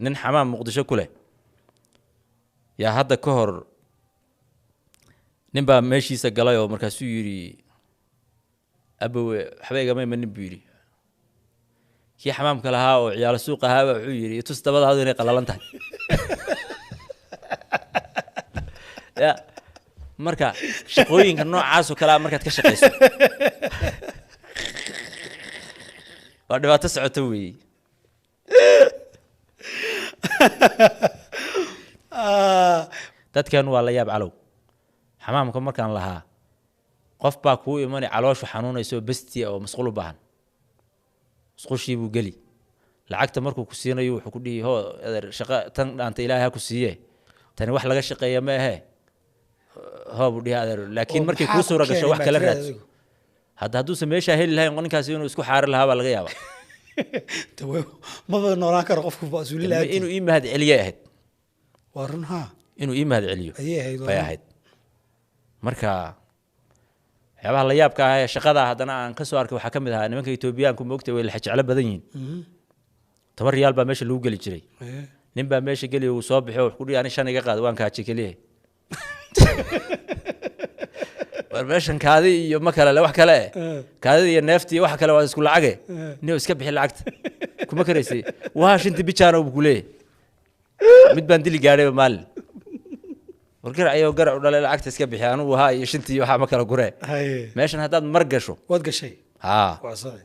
nin xamaam muqdisho ku leh yaa hadda ka hor nin baa meeshiisa galay oo markaasuu yidhi abowe waxba igama imanin buu yidhi kii xamaamka lahaa oo ciyaalo suuq ahaaba wuxuu yidhi itus dabadaadu inay qalalan tahay ya marka shaqooyinka noocaas oo kale markaad ka shaqayso waa dhibaato socoto weeye dadkan waa la yaab calow xamaamka markaan lahaa qof baa kuu imanay calooshu xanuunayso bestiya oo masquul u baahan masquushii buu geli lacagta markuu ku siinayo wuxuu ku dhihi hoo adeer shaqo tan dhaanta ilaahay ha ku siiye tani wax laga shaqeeya ma ahe hoo buu dhihi adeer laakiin markay kuu suura gasho wax kala raadso hadduusan meeshaa heli lahayn ninkaasi inuu isku xaari lahaa baa laga yaabaa maba noolaan karo qofku mas-uulilaa inuu ii mahad celiyay ahayd waa run haa inuu ii mahad celiyo ayay ahayd bay ahayd marka waxyaabaha la yaabka ah ee shaqada haddana aan ka soo arkay waxaa ka mid ahaa nimanka Etoobiyaanku moogtay way la jeclo badan yihiin 10 riyaal baa meesha lagu geli jiray nin baa meesha geli uu soo bixi wuxuu ku dhihi ani 5 iga qaad waan ka jekeliye war meeshan kaadi iyo ma kale wax kale kaadi iyo neefti wax kale waa isku lacag inuu iska bixi lacagta kuma kareysay waa shinti bijaano uu ku leeyahay mid baan dili gaaray maalin warkar ayo garac u dhalay lacagta iska bixi anigu waxa iyo shintii waxa ma kala guree meeshan hadaad mar gasho wad gashay ha waa sax